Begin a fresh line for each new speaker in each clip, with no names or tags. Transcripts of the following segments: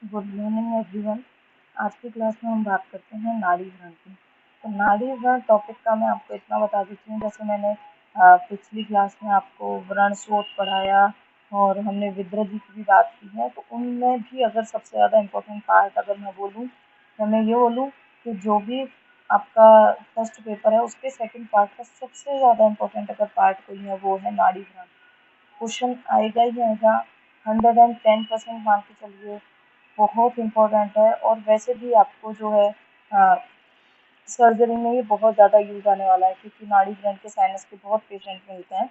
Good morning everyone. आज की class में हम बात करते हैं नाड़ी व्रण की। तो नाड़ी व्रण टॉपिक का मैं आपको इतना बता देती हूँ, जैसे मैंने पिछली क्लास में आपको व्रण स्रोत पढ़ाया और हमने विद्रधि की भी बात की है। तो उनमें भी अगर सबसे ज़्यादा इम्पोर्टेंट पार्ट अगर मैं बोलूँ तो मैं ये बोलूँ कि जो भी आपका फर्स्ट पेपर है उसके सेकंड पार्ट का सबसे ज़्यादा इम्पोर्टेंट अगर पार्ट कोई है वो है नाड़ी व्रण। क्वेश्चन आएगा ही आएगा, 110% मान के चलिए, बहुत इम्पोर्टेंट है। और वैसे भी आपको जो है सर्जरी में ये बहुत ज़्यादा यूज आने वाला है, क्योंकि नाड़ी व्रण के साइनस के बहुत पेशेंट मिलते हैं।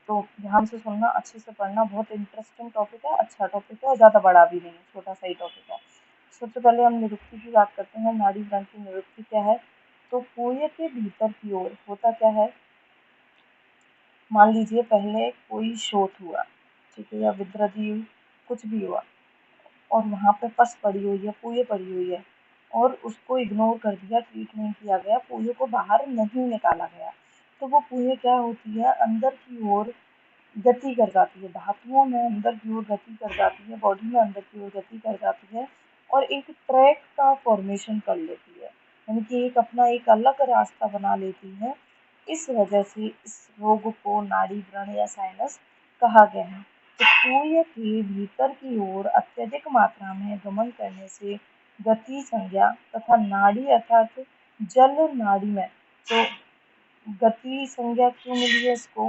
तो ध्यान से सुनना, अच्छे से पढ़ना, बहुत इंटरेस्टिंग टॉपिक है, अच्छा टॉपिक है और ज़्यादा बड़ा भी नहीं है, छोटा सा ही टॉपिक है। सबसे पहले हम निरुक्ति की बात करते हैं। नाड़ी व्रण की निरुक्ति क्या है? तो पूय के भीतर की ओर होता क्या है, मान लीजिए पहले कोई शोथ हुआ, ठीक है, या विद्रधि हुई, कुछ भी हुआ, और वहाँ पे पस पड़ी हुई है, पूय पड़ी हुई है, और उसको इग्नोर कर दिया, ट्रीट नहीं किया गया, पूय को बाहर नहीं निकाला गया, तो वो पूय क्या होती है, अंदर की ओर गति कर जाती है, धातुओं में अंदर की ओर गति कर जाती है, बॉडी में अंदर की ओर गति कर जाती है, और एक ट्रैक का फॉर्मेशन कर लेती है, यानी कि एक अपना एक अलग रास्ता बना लेती है। इस वजह से इस रोग को नाड़ी व्रण या साइनस कहा गया है। तो पूय के भीतर की ओर अत्यधिक मात्रा में गमन करने से गति संज्ञा तथा नाड़ी अर्थात जल नाड़ी में, तो गति संज्ञा क्यों मिली है इसको,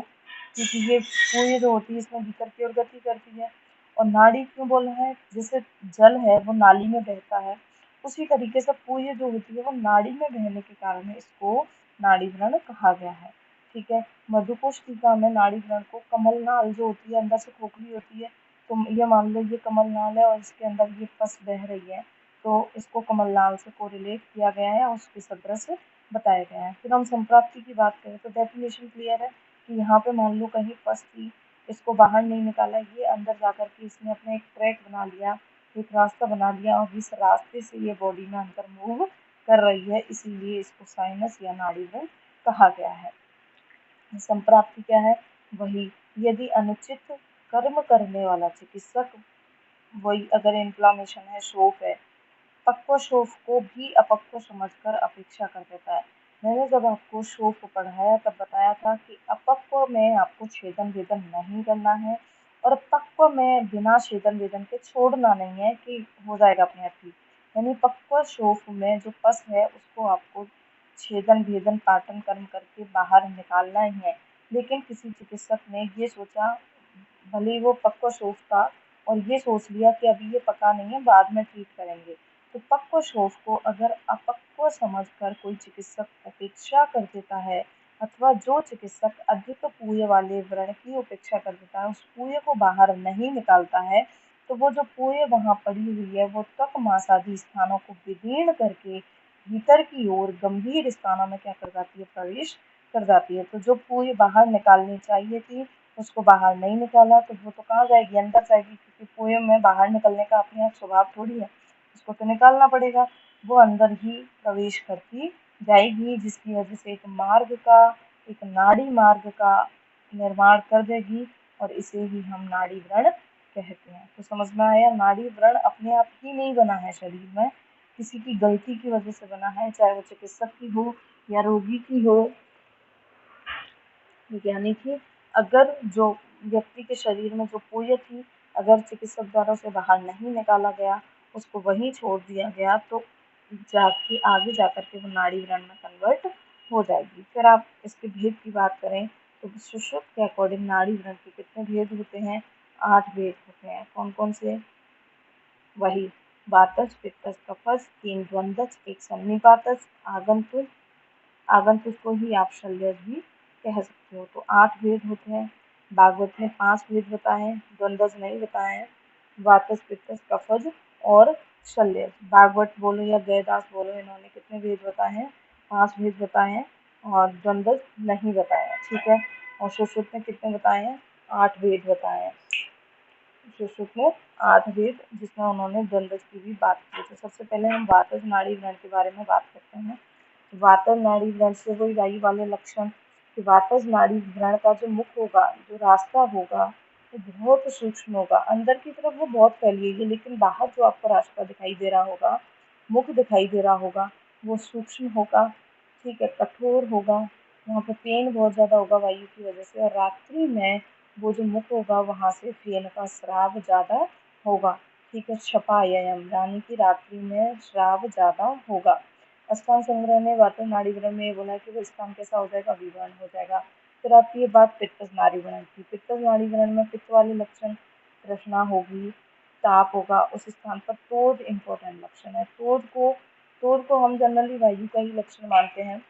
क्योंकि ये पूय जो होती है इसमें भीतर की ओर गति करती है। और नाड़ी क्यों बोला है, जैसे जल है वो नाली में बहता है, उसी तरीके से पूय जो होती है वो नाड़ी में बहने के कारण इसको नाड़ी व्रण कहा गया है। ठीक है, मधुकोश टीका में नाड़ी व्रण को कमल नाल जो होती है, अंदर से खोखली होती है, तो ये मान लो ये कमल नाल है और इसके अंदर ये पस बह रही है, तो इसको कमल नाल से कोरिलेट किया गया है और उसके सदृश बताया गया है। फिर हम संप्राप्ति की बात करें तो डेफिनेशन क्लियर है कि यहाँ पे मान लो कहीं फंस थी, इसको बाहर नहीं निकाला, ये अंदर जाकर के इसने अपना एक ट्रैक बना लिया, एक रास्ता बना लिया, और इस रास्ते से ये बॉडी में अंदर मूव कर रही है, इसीलिए इसको साइनस या नाड़ी व्रण कहा गया है। संप्राप्ति क्या है, वही यदि अनुचित कर्म करने वाला चिकित्सक, वही अगर इन्फ्लामेशन है, शोफ है, पक्व शोफ को भी अपक्व समझकर अपेक्षा कर देता है। मैंने जब आपको शोफ पढ़ाया तब बताया था कि अपक्व में आपको छेदन वेदन नहीं करना है, और पक्व में बिना छेदन वेदन के छोड़ना नहीं है कि हो जाएगा अपने आप ही। यानी पक्व शोफ में जो पस है उसको आपको छेदन भेदन पाटन कर्म करके बाहर निकालना ही है। लेकिन किसी चिकित्सक ने ये सोचा, भले ही वो पक्व शोफ था, और ये सोच लिया कि अभी ये पका नहीं है, बाद में ट्रीट करेंगे। तो पक्व शोफ को अगर अपक्व समझकर कोई चिकित्सक उपेक्षा कर देता है, अथवा जो चिकित्सक अधिक पूय वाले व्रण की उपेक्षा कर देता है, उस पूय को बाहर नहीं निकालता है, तो वो जो पूय वहाँ पड़ी हुई है वो त्वक मांसादि स्थानों को विदीर्ण करके भीतर की ओर गंभीर स्थानों में क्या कर जाती है, प्रवेश कर जाती है। तो जो पूय बाहर निकालनी चाहिए थी उसको बाहर नहीं निकाला, तो वो तो कहाँ जाएगी, अंदर जाएगी, क्योंकि पूय में बाहर निकलने का अपने आप स्वभाव थोड़ी है, उसको तो निकालना पड़ेगा, वो अंदर ही प्रवेश करती जाएगी, जिसकी वजह से एक मार्ग का, एक नाड़ी मार्ग का निर्माण कर देगी, और इसे ही हम नाड़ी व्रण कहते हैं। तो समझ में आया, नाड़ी व्रण अपने आप ही नहीं बना है शरीर में, किसी की गलती की वजह से बना है, चाहे वो चिकित्सक की हो या रोगी की हो। यानी कि अगर जो व्यक्ति के शरीर में जो पूय थी, अगर चिकित्सक द्वारा उसे बाहर नहीं निकाला गया, उसको वहीं छोड़ दिया गया, तो जाके आगे जाकर के वो नाड़ी व्रण में कन्वर्ट हो जाएगी। फिर आप इसके भेद की बात करें तो सुश्रुत के अकॉर्डिंग नाड़ी व्रण के कितने भेद होते हैं, 8 भेद होते हैं। कौन कौन से, वही वातज, पित्तज, कफज, 3 द्वंद्वज, 1 सन्निपातज, आगंतुक, आगंतुक को ही आप शल्यज भी कह सकते हो। तो 8 भेद होते हैं। भागवत में 5 भेद बताए हैं, द्वंद्वज नहीं बताए हैं, वातज, पित्तज, कफज और शल्यज। भागवत बोलो या जयदास बोलो, इन्होंने कितने भेद बताए हैं, 5 भेद बताए हैं, और द्वंद्वज नहीं बताया है, ठीक है। और सुश्रुत में कितने बताए हैं, 8 भेद बताए हैं। सुश्रुत में 8 भेद, जिसमें उन्होंने द्वंद्वज की भी बात की। तो सबसे पहले हम वातज नाड़ी व्रण के बारे में बात करते हैं। वातज नाड़ी व्रण से वही वाले लक्षण कि वातज नाड़ी व्रण का जो मुख होगा, जो रास्ता होगा, वो बहुत सूक्ष्म होगा, अंदर की तरफ वो बहुत फैलिएगी, लेकिन बाहर जो आपको रास्ता दिखाई दे रहा होगा, मुख दिखाई दे रहा होगा, वो सूक्ष्म होगा, ठीक है, कठोर होगा, वहाँ पे पेन बहुत ज़्यादा होगा वायु की वजह से, और रात्रि में वो जो मुख होगा वहाँ से फेन का स्राव ज़्यादा होगा, ठीक है, क्षपाययम यानी कि रात्रि में स्राव ज़्यादा होगा। अष्टांग संग्रह ने वातन नाड़ी व्रण में ये बोला कि वो स्थान कैसा हो जाएगा, विवर्ण हो जाएगा। फिर आती है बात पित्त नाड़ी व्रण की। पित्त नाड़ी व्रण में पित्त वाले लक्षण, रचना होगी, ताप होगा, उस स्थान पर तोद इम्पोर्टेंट लक्षण है। तोद को हम जनरली वायु का ही लक्षण मानते हैं,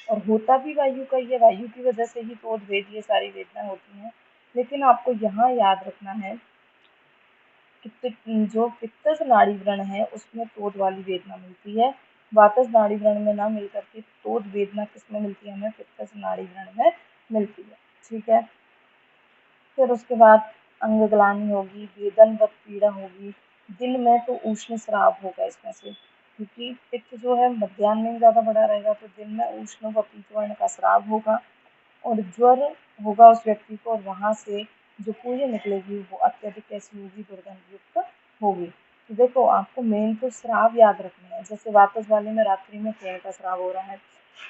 और होता भी वायु का ही है, वायु की वजह से ही तोद वेद ये सारी वेदनाएं होती हैं। लेकिन आपको यहाँ याद रखना है कि जो पित्तज नाड़ी व्रण है उसमें तोद वाली वेदना मिलती है, वातज नाड़ी व्रण में ना मिल करके तोद वेदना किसमें मिलती है, हमें पित्तज नाड़ी व्रण में मिलती है, ठीक है। फिर उसके बाद अंगग्लानि होगी, वेदनवत पीड़ा होगी, दिन में तो उष्ण स्राव होगा इसमें से, क्योंकि पित्त जो है मध्याह्न में ज़्यादा बढ़ा रहेगा, तो दिन में उष्ण व पीतवर्ण का स्राव होगा, और ज्वर होगा उस व्यक्ति को, और वहाँ से जो पूरी निकलेगी वो अत्यधिक कैसी होगी, दुर्गंध युक्त होगी। तो देखो आपको मेन तो स्राव याद रखना है, जैसे वापस वाले में रात्रि में फेन का स्राव हो रहा है,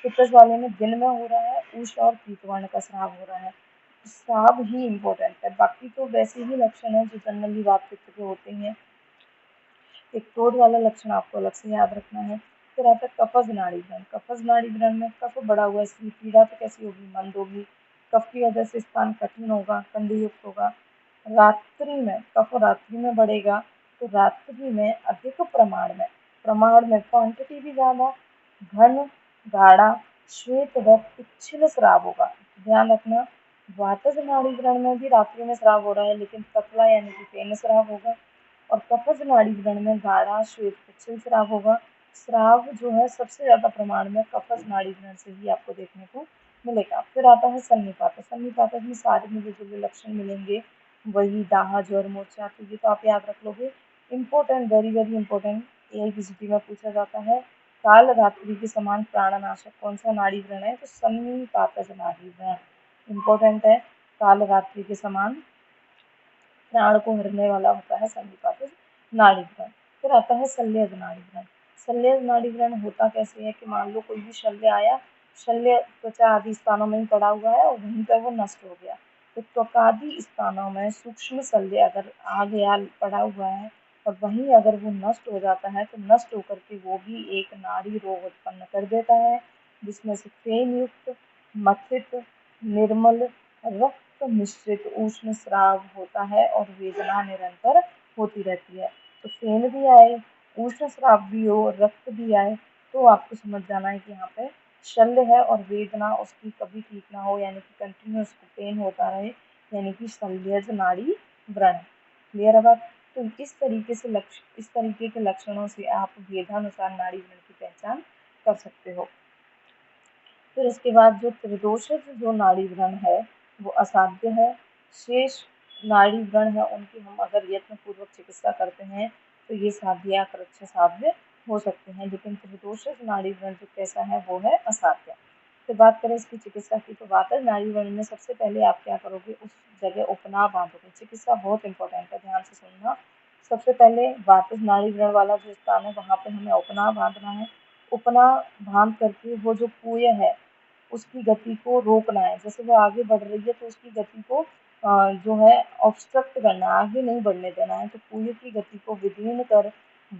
पित्तज वाले में दिन में हो रहा है, उष्ण और पीतवर्ण का स्राव हो रहा है। स्राव ही इम्पोर्टेंट है, बाकी तो वैसे ही लक्षण है जो जनरली वात पित्त के होते हैं। एक क्रोध वाला लक्षण आपको अलग से याद रखना है। फिर आता है कफज नाड़ी व्रण। कफज नाड़ी व्रण में कफ बढ़ा हुआ, इसलिए पीड़ा तो कैसी होगी, मंद होगी, कफ की वजह से स्थान कठिन होगा, कंडयुक्त होगा। रात्रि में कफ रात्रि में बढ़ेगा, तो रात्रि में अधिक प्रमाण में क्वांटिटी भी ज़्यादा, घन, गाढ़ा, श्वेत व पिच्छल स्राव होगा। ध्यान रखना, वातज नाड़ी व्रण में भी रात्रि में स्राव हो रहा है, लेकिन पतला यानी कि फेन स्राव होगा, और कफज नाड़ी व्रण में गाढ़ा श्वेत पिच्छल स्राव होगा। स्राव जो है सबसे ज्यादा प्रमाण में कफज नाड़ी व्रण से ही आपको देखने को मिलेगा। फिर आता है सन्निपात। सन्निपात में सारे में जो लक्षण मिलेंगे वही दाह, ज्वर, मूर्छा, तो ये तो आप याद रख लोगे। इम्पोर्टेंट, वेरी वेरी इंपॉर्टेंट, एआईपीसीटी में पूछा जाता है, काल रात्रि के समान प्राणनाशक कौन सा नाड़ी व्रण है, तो सन्निपातज नाड़ी व्रण इम्पोर्टेंट है। काल रात्रि के समान प्राण को हरने वाला होता है सन्निपातज नाड़ी व्रण। फिर आता है शल्यज नाड़ी व्रण। शल्यज नाड़ी व्रण होता कैसे है कि मान लो कोई भी शल्य आया, शल्य त्वचा आदि स्थानों में ही पड़ा हुआ है और वहीं पर वो नष्ट हो गया, तो त्वकादि स्थानों में सूक्ष्म शल्य अगर आ गया, पड़ा हुआ है, और वहीं अगर वो नष्ट हो जाता है, तो नष्ट होकर के वो भी एक नाड़ी रोग उत्पन्न कर देता है, जिसमें से फेन युक्त, मथित, निर्मल, रक्त मिश्रित उष्ण स्राव होता है, और वेदना निरंतर होती रहती है। तो फेन भी आए, उष्ण स्राव भी हो, रक्त भी आए, तो आपको समझ जाना है कि यहाँ पे शल्य है, और वेदना उसकी कभी ठीक ना हो, यानी कि कंटिन्यूस पेन होता रहे, यानी कि शल्यज नाड़ी व्रण। क्लियर है बात? तो इस तरीके के लक्षणों से आप भेदानुसार नाड़ी व्रण की पहचान कर सकते हो। फिर इसके बाद जो त्रिदोषज जो नाड़ी व्रण है वो असाध्य है। शेष नाड़ी व्रण है उनकी हम अगर यत्नपूर्वक चिकित्सा करते हैं तो ये साध्य या कृच्छ साध्य हो सकते हैं, लेकिन त्रिदोषज नाड़ी व्रण जो कैसा है वो है असाध्य। फिर बात करें इसकी चिकित्सा की, तो वातज नाड़ी व्रण में सबसे पहले आप क्या करोगे, उस जगह उपनाभ बांधोगे। चिकित्सा बहुत इंपॉर्टेंट है, ध्यान से सुनना। सबसे पहले वातज नाड़ी व्रण वाला जो स्थान है वहाँ पे हमें उपनाभ बांधना है। उपना बांध करके वो जो पूय है उसकी गति को रोकना है, जैसे वो आगे बढ़ रही है तो उसकी गति को जो है ऑब्स्ट्रक्ट करना, आगे नहीं बढ़ने देना है। तो पूय की गति को विदीर्ण कर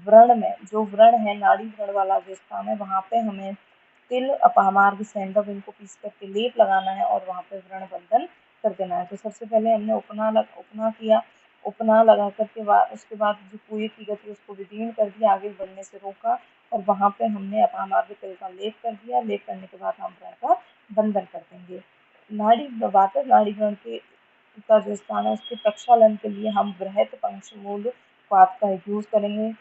व्रण में, जो व्रण है नाड़ी व्रण वाला जो स्थान है वहाँ पे हमें तिल, अपहामार्ग, सैंडव इनको पीस करके लेप लगाना है, और वहाँ पे व्रण बंधन कर देना है। तो सबसे पहले हमने उपना किया, उपना लगा करके उसके बाद जो पूय की गति उसको विदीर्ण कर दिया, आगे बढ़ने से रोका, और वहाँ पे हमने अपहामार्ग तिल का लेप कर दिया। लेप करने के बाद हम व्रण का बंधन कर देंगे। वातज नाड़ी व्रण का जो स्थान है उसके प्रक्षालन के लिए हम बृहत पंचमूल पात का यूज करेंगे।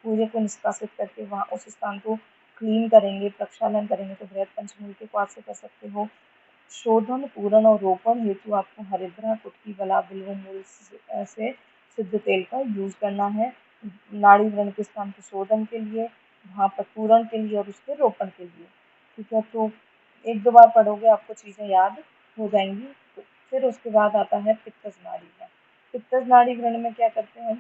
पूरे को निष्कासित करके वहाँ उस स्थान को क्लीन करेंगे, प्रक्षालन करेंगे, तो बृहत पंचमूल के पात से कर सकते हो। शोधन, पूरण और रोपण हेतु आपको हरिद्रा, कुटकी, बला, बिल्व मूल से सिद्ध तेल का यूज करना है। नाड़ी व्रण के स्थान के शोधन के लिए, वहाँ पर पूरण के लिए और उसके रोपण के लिए। ठीक है, तो एक दो बार पढ़ोगे आपको चीज़ें याद हो जाएंगी। तो फिर उसके बाद आता है पित्तज नाड़ी व्रण। पित्तज नाड़ी व्रण में क्या करते हैं,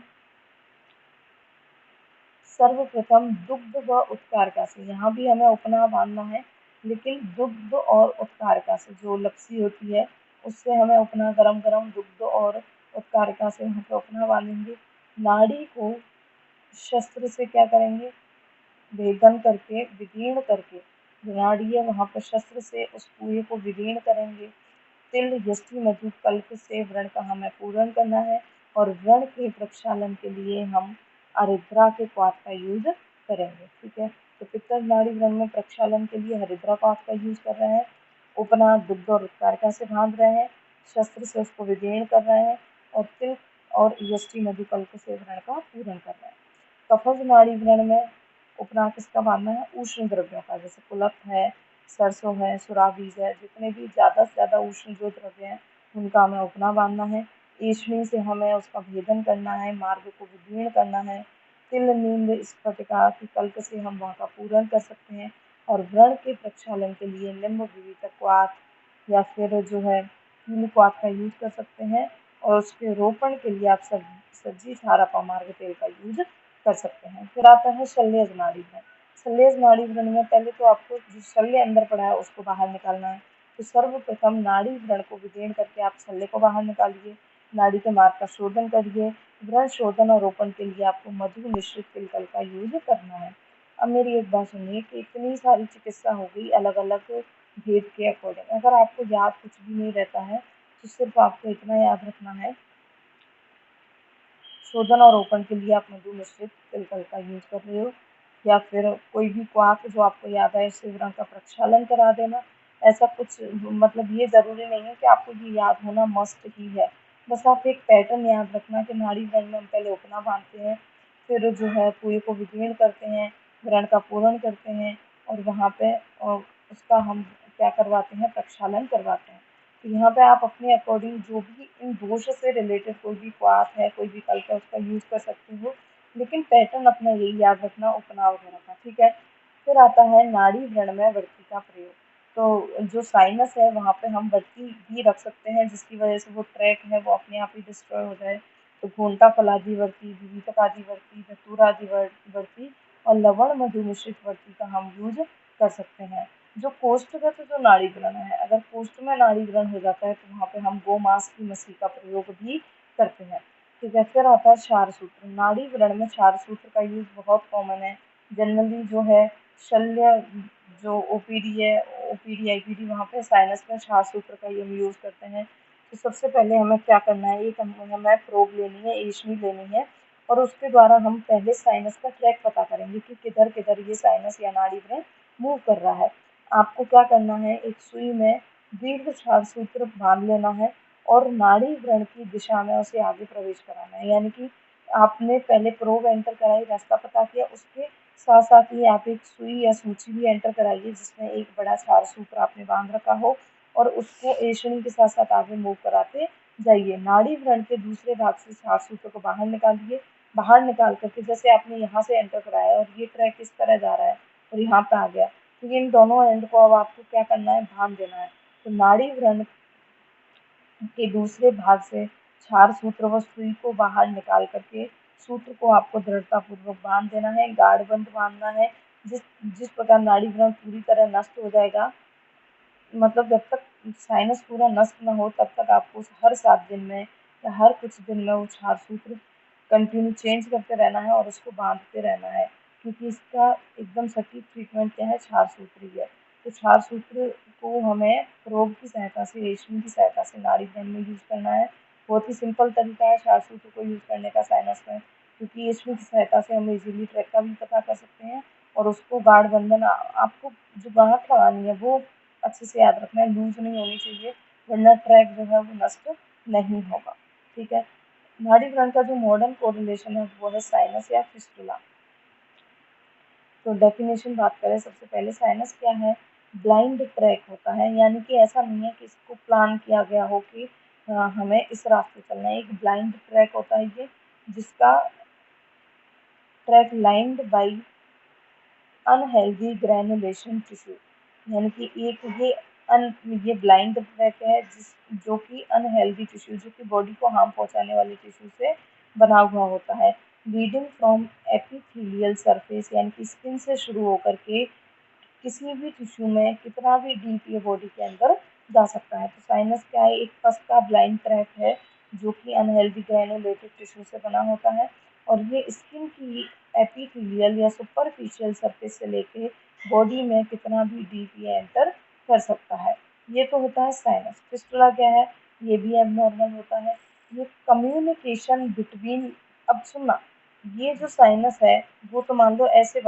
सर्वप्रथम दुग्ध व उत्कारका से, यहाँ भी हमें उपनाभ बांधना है, लेकिन दुग्ध और उत्कारका से, जो लपसी होती है उससे हमें उपना, गरम गरम दुग्ध और उत्कारका से वहाँ पे उपना बांधेंगे। नाड़ी को शस्त्र से क्या करेंगे, भेदन करके, विदीर्ण करके, जो नाड़ी है वहाँ पर शस्त्र से उस कुएं को विदीर्ण करेंगे। तिल यष्टि मधु कल्प से व्रण का हमें पूरण करना है, और व्रण के प्रक्षालन के लिए हम हरिद्रा के क्वाथ का यूज करेंगे। ठीक है, तो पित्तज नाड़ी व्रण में प्रक्षालन के लिए हरिद्रा क्वाथ का यूज कर रहे हैं, उपना दुग्ध और उत्कारका से बांध रहे हैं, शस्त्र से उसको विदीर्ण कर रहे हैं, और तिल और यष्टि मधु कल्प से व्रण का पूरण कर रहे हैं। कफज नाड़ी व्रण में उपना किसका बांधना है, उष्ण द्रव्यों का, जैसे कुलथ है, सरसों है, सुरा बीज है, जितने भी ज़्यादा से ज़्यादा उष्ण जो द्रव्य हैं उनका हमें उपना बांधना है। ईशनी से हमें उसका भेदन करना है, मार्ग को विदीर्ण करना है। तिल नींद स्फटिका की कल्प से हम वहाँ का पूरण कर सकते हैं, और व्रण के प्रक्षालन के लिए निम्न विविधक क्वाथ या फिर जो है कील क्वाथ का यूज कर सकते हैं, और उसके रोपण के लिए आप सज्जी सारा पमार्ग तेल का यूज कर सकते हैं। फिर आता है शल्यज नाड़ी व्रण। शल्यज नाड़ी व्रण में पहले तो आपको जो शल्य अंदर पड़ा है उसको बाहर निकालना है, तो सर्वप्रथम नाड़ी व्रण को विदीर्ण करके आप शल्य को बाहर निकालिए, नाड़ी के मार्ग का शोधन करिए। व्रण शोधन और रोपण के लिए आपको मधु मिश्रित तिलकल का यूज करना है। अब मेरी एक बात सुनिए कि इतनी सारी चिकित्सा हो गई अलग अलग भेद के अकॉर्डिंग, अगर आपको याद कुछ भी नहीं रहता है तो सिर्फ आपको इतना याद रखना है, शोधन और रोपण के लिए आप मधु मिश्रित तिलकल का यूज कर रहे हो, या फिर कोई भी क्वाथ जो आपको याद आए उससे व्रण का प्रक्षालन करा देना। ऐसा कुछ मतलब ये ज़रूरी नहीं है कि आपको ये याद होना मस्ट ही है, बस आप एक पैटर्न याद रखना कि नाड़ी व्रण में हम पहले उपना बांधते हैं, फिर जो है कुएं को विदीर्ण करते हैं, व्रण का पूरण करते हैं, और वहाँ पे उसका हम क्या करवाते हैं, प्रक्षालन करवाते हैं। तो यहाँ पे आप अपने अकॉर्डिंग जो भी इन दोष से रिलेटेड कोई भी क्वाथ है, कोई भी कल्प है, उसका यूज कर सकते हो, लेकिन पैटर्न अपना यही याद रखना उपना वगैरह का। ठीक है, फिर आता है नाड़ी व्रण में वर्ती का प्रयोग। तो जो साइनस है वहाँ पे हम वर्ती भी रख सकते हैं, जिसकी वजह से वो ट्रैक है वो अपने आप ही डिस्ट्रॉय हो जाए। तो घोंटा फलादि वर्ती, विविधक आदि वर्ती, धतूर आदि वर्ती और लवण मधु मिश्रित वर्ती का हम यूज कर सकते हैं। जो कोष्ठगत जो नाड़ी व्रण है, अगर कोष्ठ में नाड़ी व्रण हो जाता है तो वहाँ पे हम गोमांस की मसी का प्रयोग भी करते हैं। ठीक है, फिर आता है क्षार सूत्र। नाड़ी व्रण में क्षार सूत्र का यूज बहुत कॉमन है। जनरली जो है शल्य जो ओपीडी है, ओपीडी आईपीडी, वहाँ पे साइनस में क्षार सूत्र का हम यूज करते हैं। तो सबसे पहले हमें क्या करना है, एक हमें प्रोब लेनी है, एशनी लेनी है, और उसके द्वारा हम पहले साइनस का ट्रैक पता करेंगे कि किधर किधर ये साइनस या नाड़ी व्रण मूव कर रहा है। आपको क्या करना है, एक सुई में दीर्घ क्षार सूत्र बांध लेना है, और नाड़ी व्रण की दिशा में उसे आगे प्रवेश कराना है। यानी कि आपने पहले प्रोब एंटर कराई, रास्ता पता किया, उसके साथ साथ ही आप एक सुई या सूची भी एंटर कराइए जिसमें एक बड़ा क्षार सूत्र आपने बांध रखा हो, और उसको एशनी के साथ साथ आगे मूव कराते जाइए। नाड़ी व्रण के दूसरे भाग से क्षार सूत्र को बाहर निकालिए। बाहर निकाल करके जैसे आपने यहाँ से एंटर कराया और ये ट्रैक इस तरह जा रहा है और यहाँ पे आ गया, तो इन दोनों एंड को अब आपको क्या करना है, बांध देना है। तो नाड़ी व्रण के दूसरे भाग से क्षार सूत्र व सुई को बाहर निकाल करके सूत्र को आपको दृढ़तापूर्वक बांध देना है, गाढ़बंद बांधना है। जिस जिस प्रकार नाड़ी व्रण पूरी तरह नष्ट हो जाएगा, मतलब जब तक साइनस पूरा नष्ट ना हो तब तक आपको हर 7 दिन में या हर कुछ दिन में वो क्षार सूत्र कंटिन्यू चेंज करते रहना है और उसको बांधते रहना है, क्योंकि इसका एकदम सटीक ट्रीटमेंट क्या है, क्षार सूत्र ही है। तो क्षार सूत्र को हमें प्रोब की सहायता से, रेशमी की सहायता से नाड़ी व्रण में यूज करना है। बहुत ही सिंपल तरीका है क्षार सूत्र को यूज करने का साइनस में, क्योंकि रेशमी की सहायता से हम इजीली ट्रैक का भी पता कर सकते हैं, और उसको गाढ़ बंधन आपको जो गांठ लगानी है वो अच्छे से याद रखना है, लूज नहीं होनी चाहिए, वरना ट्रैक जो है वो नष्ट नहीं होगा। ठीक है, नाड़ी व्रण का जो मॉडर्न कोरिलेशन है वो है साइनस या फिस्टुला। तो डेफिनेशन बात करें, सबसे पहले साइनस क्या है, ब्लाइंड ट्रैक होता है, यानी कि ऐसा नहीं है कि इसको प्लान किया गया हो कि हमें इस रास्ते चलना है। एक ब्लाइंड ट्रैक होता है ये, जिसका track lined by unhealthy granulation tissue, यानी कि एक ये ये ब्लाइंड ट्रैक है जो कि अनहेल्दी टिश्यू, जो कि बॉडी को हार्म पहुंचाने वाले टिश्यू से बना हुआ होता है। लीडिंग फ्रॉम एपिथेलियल सरफेस यानी कि स्किन से शुरू होकर के किसी भी टिश्यू में कितना भी डीप ये बॉडी के अंदर जा सकता है। तो साइनस क्या है, एक पस का ब्लाइंड ट्रैक है जो कि अनहेल्दी ग्रैनुलेटेड टिश्यू से बना होता है और ये स्किन की एपिथेलियल या सुपरफिशियल सरफेस से लेके बॉडी में कितना भी डीप ये एंटर कर सकता है। ये तो होता है साइनस। फिस्टुला क्या है, ये भी एबनॉर्मल होता है। ये कम्युनिकेशन बिटवीन, अब सुनना, ये जो साइनस है वो तो मान लो ऐसे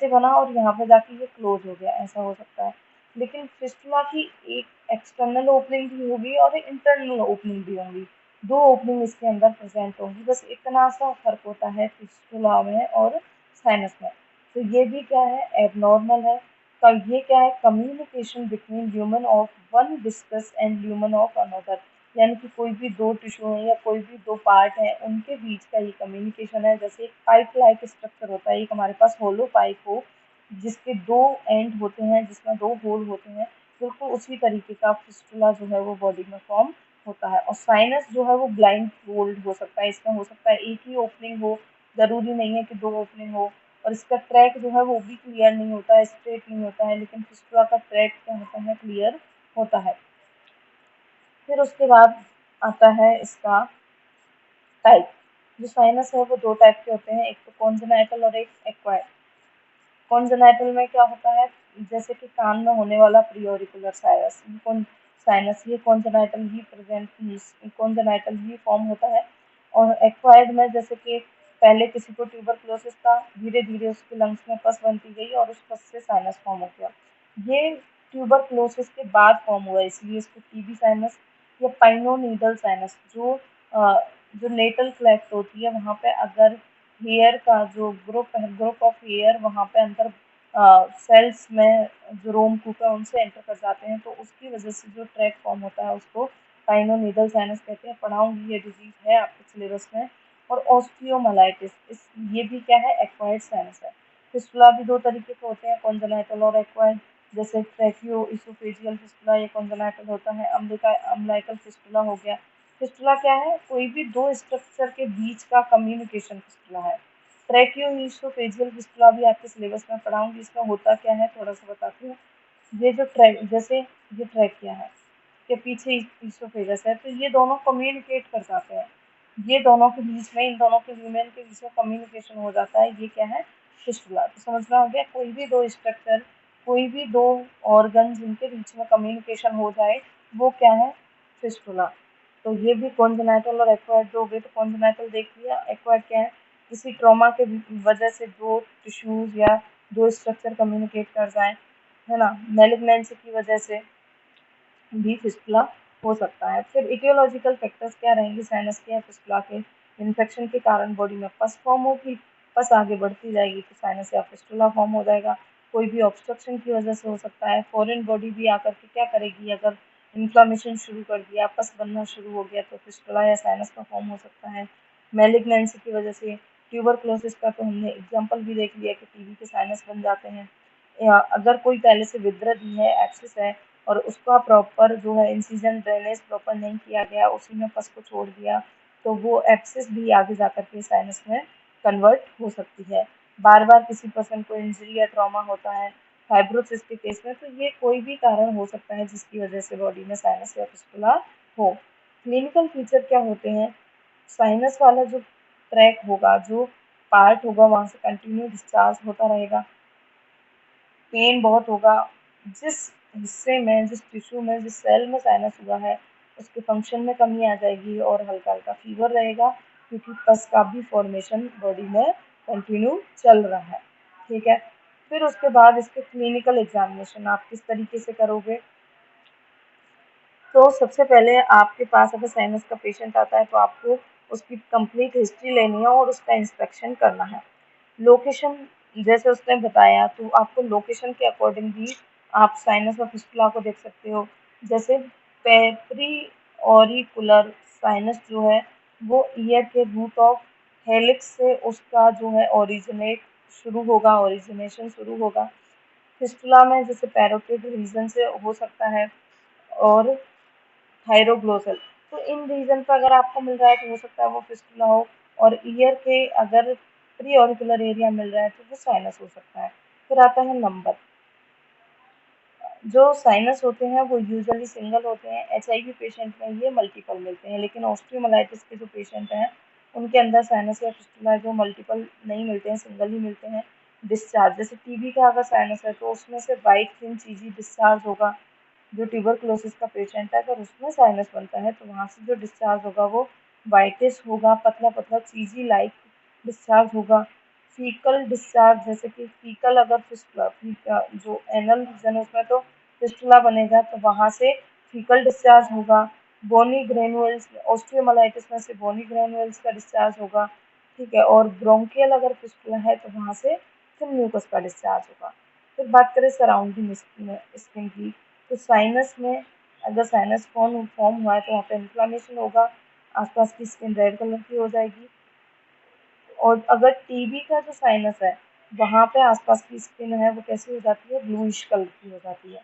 बना और यहाँ पे जाके ये क्लोज हो गया, ऐसा हो सकता है। लेकिन फिस्टुला की एक एक्सटर्नल ओपनिंग भी होगी और एक इंटरनल ओपनिंग भी होंगी। दो ओपनिंग इसके अंदर प्रेजेंट होंगी, बस इतना सा फर्क होता है फिस्टुला में और साइनस में। तो ये भी क्या है, एबनॉर्मल है। तो ये क्या है, communication between lumen of one discuss and lumen of another, यानी कि कोई भी दो टिश्यू हैं या कोई भी दो पार्ट हैं उनके बीच का ये कम्युनिकेशन है। जैसे एक पाइप लाइक स्ट्रक्चर होता है, एक हमारे पास होलो पाइप हो जिसके दो एंड होते हैं, जिसमें दो होल होते हैं, बिल्कुल उसी तरीके का फिस्टुला जो है वो बॉडी में फॉर्म होता है। और साइनस जो है वो ब्लाइंड फोल्ड हो सकता है, इसमें हो सकता है एक ही ओपनिंग हो, जरूरी नहीं है कि दो ओपनिंग हो। और इसका ट्रैक जो है वो भी क्लियर नहीं होता है, स्ट्रेट नहीं होता है, लेकिन फिस्टुला का ट्रैक क्या होता है, क्लियर होता है। फिर उसके बाद आता है इसका टाइप। जो साइनस है वो दो टाइप के होते हैं, एक तो कॉन्जेनाइटल और एक एक्वायर्ड। कॉन्जेनाइटल में क्या होता है, जैसे कि कान में होने वाला प्री-ऑरिकुलर साइनस, साइनस ये कॉन्जेनाइटल ही फॉर्म होता है। और एक्वायर्ड में जैसे कि पहले किसी को ट्यूबरक्लोसिस था, धीरे धीरे उसके लंग्स में पस बनती गई और उस पस से साइनस फॉर्म हो गया। ये ट्यूबरक्लोसिस के बाद फॉर्म हुआ, इसलिए इसको टीबी साइनस या पाइनोनीडल साइनस, जो नेटल क्लेफ्ट होती है वहाँ पे अगर हेयर का जो ग्रुप ऑफ हेयर वहाँ पे अंदर सेल्स में जो रोम कूप है उनसे एंटर कर जाते हैं, तो उसकी वजह से जो ट्रैक फॉर्म होता है उसको पाइनोनीडल साइनस कहते हैं। पढ़ाऊंगी, ये डिजीज है आपके सिलेबस में। और ऑस्टियोमाइलाइटिस, इस ये भी क्या है, एक्वायर्ड साइनस है। फिस्टुला भी दो तरीके के होते हैं, कॉन्जेनाइटल और एक्वायर्ड। जैसे ट्रैकियो इसोफेजियल फिस्टुला ये कॉन्जेनाइटल होता है, अम्बिलिकल फिस्टुला हो गया। फिस्टुला क्या है, कोई भी दो स्ट्रक्चर के बीच का कम्युनिकेशन फिस्टुला है। ट्रैकियोइसोफेजियल फिस्टुला भी आपके सिलेबस में पढ़ाऊंगी, इसमें होता क्या है थोड़ा सा बताती हूँ। ये जो ट्रैक, जैसे ये ट्रैकिया है के पीछे ईसोफेगस है, तो ये दोनों कम्युनिकेट कर जाते हैं, ये दोनों के बीच में, इन दोनों के ह्यूमन के बीच में कम्युनिकेशन हो जाता है, ये क्या है, फिस्टुला। तो समझना हो गया, कोई भी दो स्ट्रक्चर, कोई भी दो ऑर्गन जिनके बीच में कम्युनिकेशन हो जाए वो क्या है, फिस्टुला। तो ये भी कॉन्जेनाइटल और एक्वायर्ड दो हो गए। तो कॉन्जेनाइटल देख लिया, एक्वायर्ड क्या है, किसी ट्रॉमा के वजह से दो टिश्यूज या दो स्ट्रक्चर कम्युनिकेट कर जाए, है ना। मेलिग्नेंसी की वजह से भी फिस्टुला हो सकता है। फिर इटियोलॉजिकल फैक्टर्स क्या रहेंगे साइनस के या फिस्टुला के, इन्फेक्शन के कारण बॉडी में पस फॉर्म होगी, पस आगे बढ़ती जाएगी तो साइनस या फिस्टुला फॉर्म हो जाएगा। कोई भी ऑब्स्ट्रक्शन की वजह से हो सकता है। फॉरेन बॉडी भी आकर के क्या करेगी, अगर इन्फ्लामेशन शुरू कर दिया, पस बनना शुरू हो गया, तो फिस्टुला या साइनस का फॉर्म हो सकता है। मेलिग्नेंसी की वजह से, ट्यूबरक्लोसिस का तो हमने एग्जाम्पल भी देख लिया कि टीबी के साइनस बन जाते हैं। या अगर कोई पहले से विद्रदी है, एक्सिस है, और उसका प्रॉपर जो है इंसिजन ड्रेनेज प्रॉपर नहीं किया गया, उसी में पस को छोड़ दिया, तो वो एब्सिस भी आगे जाकर के साइनस में कन्वर्ट हो सकती है। बार बार किसी पर्सन को इंजरी या ट्रॉमा होता है फाइब्रोसिस के केस में, तो ये कोई भी कारण हो सकता है जिसकी वजह से बॉडी में साइनस या फिस्टुला हो। क्लिनिकल फीचर क्या होते हैं, साइनस वाला जो ट्रैक होगा, जो पार्ट होगा, वहाँ से कंटिन्यू डिस्चार्ज होता रहेगा, पेन बहुत होगा। जिस हिस्से में, जिस टिश्यू में, जिस सेल में साइनस हुआ है उसके फंक्शन में कमी आ जाएगी और हल्का हल्का फीवर रहेगा, क्योंकि पस का भी फॉर्मेशन बॉडी में कंटिन्यू चल रहा है। ठीक है। फिर उसके बाद इसके क्लिनिकल एग्जामिनेशन आप किस तरीके से करोगे, तो सबसे पहले आपके पास अगर साइनस का पेशेंट आता है तो आपको उसकी कंप्लीट हिस्ट्री लेनी है और उसका इंस्पेक्शन करना है। लोकेशन, जैसे उसने बताया, तो आपको लोकेशन के अकॉर्डिंग भी आप साइनस और फिस्टुला को देख सकते हो। जैसे पेपरी ऑरिकुलर साइनस जो है वो ईयर के रूट ऑफ हेलिक्स से उसका जो है ओरिजिनेशन शुरू होगा। फिस्टुला में जैसे पैरोटिड रीजन से हो सकता है और थायरोग्लोसल, तो इन रीजन पर अगर आपको मिल रहा है तो हो सकता है वो फिस्टुला हो। और ईयर के अगर प्री ऑरिकुलर एरिया मिल रहा है तो वो साइनस हो सकता है। फिर आता है नंबर। जो साइनस होते हैं वो यूजुअली सिंगल होते हैं, एचआईवी पेशेंट में ये मल्टीपल मिलते हैं, लेकिन ऑस्टियोमाइलाइटिस के जो पेशेंट हैं उनके अंदर साइनस या फिस्टुला जो मल्टीपल नहीं मिलते हैं, सिंगल ही मिलते हैं। डिस्चार्ज जैसे टीबी का अगर साइनस है तो उसमें से वाइट थिन चीजी डिस्चार्ज होगा। जो ट्यूबरकुलोसिस का पेशेंट है अगर उसमें साइनस बनता है तो वहाँ से जो डिस्चार्ज होगा वो वाइटिस होगा, पतला पतला चीजी लाइक डिस्चार्ज होगा। फीकल डिस्चार्ज जैसे कि फीकल अगर फिस्टुला जो एनल रीजन है उसमें तो फिस्टुला बनेगा तो वहाँ से फीकल डिस्चार्ज होगा। बोनी ग्रेनुअल्स ऑस्टियोमाइलाइटिस में से बोनी ग्रेनुअल्स का डिस्चार्ज होगा, ठीक है। और ब्रोंकियल अगर फिस्टुला है तो वहाँ से फिर म्यूकस का डिस्चार्ज होगा। फिर बात करें सराउंडिंग स्किन की, तो साइनस में अगर साइनस फॉर्म हुआ है तो वहाँ पे इन्फ्लामेशन होगा, आसपास की स्किन रेड कलर की हो जाएगी। और अगर टीबी का जो साइनस है वहाँ पे आसपास की स्किन है वो कैसी हो जाती है, ब्लूइश कलर की हो जाती है।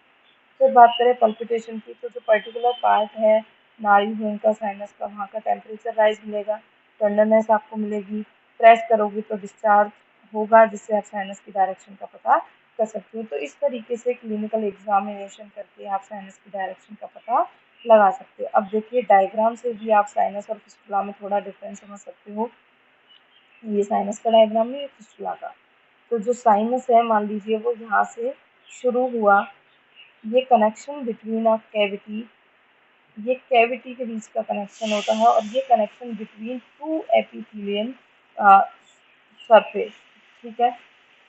फिर बात करें पल्पिटेशन की, तो जो पर्टिकुलर पार्ट है नाड़ी हुई का साइनस का वहाँ का टेम्परेचर राइज मिलेगा, टेंडरनेस आपको मिलेगी, प्रेस करोगे तो डिस्चार्ज होगा जिससे आप साइनस की डायरेक्शन का पता कर सकते हो। तो इस तरीके से क्लिनिकल एग्जामिनेशन करके आप साइनस की डायरेक्शन का पता लगा सकते हो। अब देखिए डायग्राम से भी आप साइनस और फिस्टुला में थोड़ा डिफरेंस समझ सकते हो। ये साइनस का डायग्राम है, ये फिस्टुला का। तो जो साइनस है मान लीजिए वो यहाँ से शुरू हुआ, ये कनेक्शन बिटवीन अ कैविटी, ये कैविटी के बीच का कनेक्शन होता है और ये connection between two epithelial surface, ठीक है।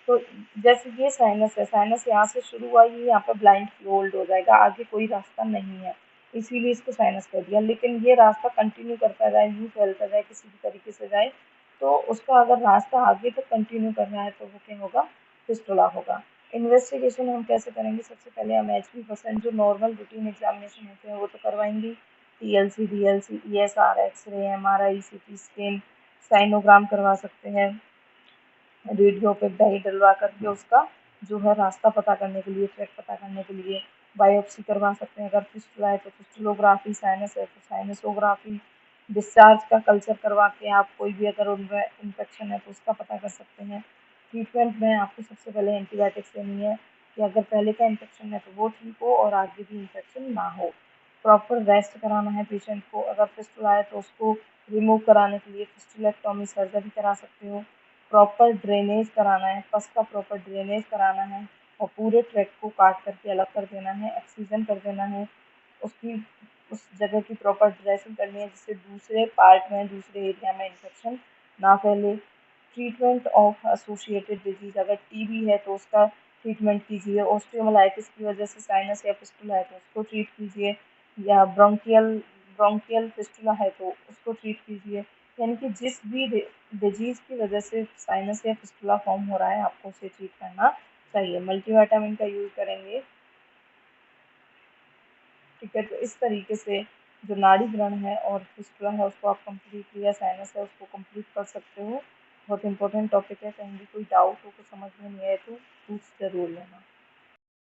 तो जैसे ये साइनस है, साइनस यहाँ से शुरू हुआ, ये यहाँ पे ब्लाइंड फ्लोल्ड हो जाएगा, आगे कोई रास्ता नहीं है, इसीलिए इसको साइनस कर दिया। लेकिन ये रास्ता कंटिन्यू करता जाए, यूँ फैलता जाए, किसी भी तरीके से जाए, तो उसका अगर रास्ता आगे तक कंटिन्यू करना है तो वो क्या होगा, फिस्टुला होगा। इन्वेस्टिगेशन हम कैसे करेंगे, सबसे पहले हम HB% जो नॉर्मल रूटीन एग्जामिनेशन होते हैं वो तो करवाएंगे, TLC, DLC, ESR, x ray, MRI, CT scan, sinogram करवा सकते हैं, रेडियो पे दही डलवा करके उसका जो है रास्ता पता करने के लिए, ट्रैक पता करने के लिए बायोप्सी करवा सकते हैं। अगर फिस्टुला है तो फिस्टुलोग्राफी, साइनस है तो साइनसोग्राफी, डिस्चार्ज का कल्चर करवा के आप कोई भी अगर उनमें इन्फेक्शन है तो उसका पता कर सकते हैं। ट्रीटमेंट में आपको सबसे पहले एंटीबायोटिक्स देनी है कि अगर पहले का इन्फेक्शन है तो वो ठीक हो और आगे भी इन्फेक्शन ना हो। प्रॉपर रेस्ट कराना है पेशेंट को, अगर फिस्टुला है तो उसको रिमूव कराने के लिए फिस्टुलेक्टॉमी सर्जरी करा सकते हो। प्रॉपर ड्रेनेज कराना है, पस का प्रॉपर ड्रेनेज कराना है और पूरे ट्रैक को काट करके अलग कर देना है, एक्सीजन कर देना है, उसकी उस जगह की प्रॉपर ड्रेसिंग करनी है जिससे दूसरे पार्ट में, दूसरे एरिया में इन्फेक्शन ना फैले। ट्रीटमेंट ऑफ एसोसिएटेड डिजीज, अगर टीबी है तो उसका ट्रीटमेंट कीजिए, ऑस्टियोमाइलाइटिस की वजह से साइनस या फिस्टुला है तो उसको ट्रीट कीजिए, या ब्रोंकियल फिस्टुला है तो उसको ट्रीट कीजिए। यानी कि जिस भी डिजीज की वजह से साइनस या फिस्टुला फॉर्म हो रहा है आपको उसे ट्रीट करना चाहिए। मल्टीविटामिन का यूज करेंगे, ठीक है। तो इस तरीके से जो नाड़ी व्रण है और फिस्टुला है उसको आप कम्प्लीटली, या साइनस है उसको कम्प्लीट कर सकते हो। बहुत इंपॉर्टेंट टॉपिक है, कहीं भी कोई डाउट हो, कुछ समझ में नहीं आए तो पूछ जरूर लेना।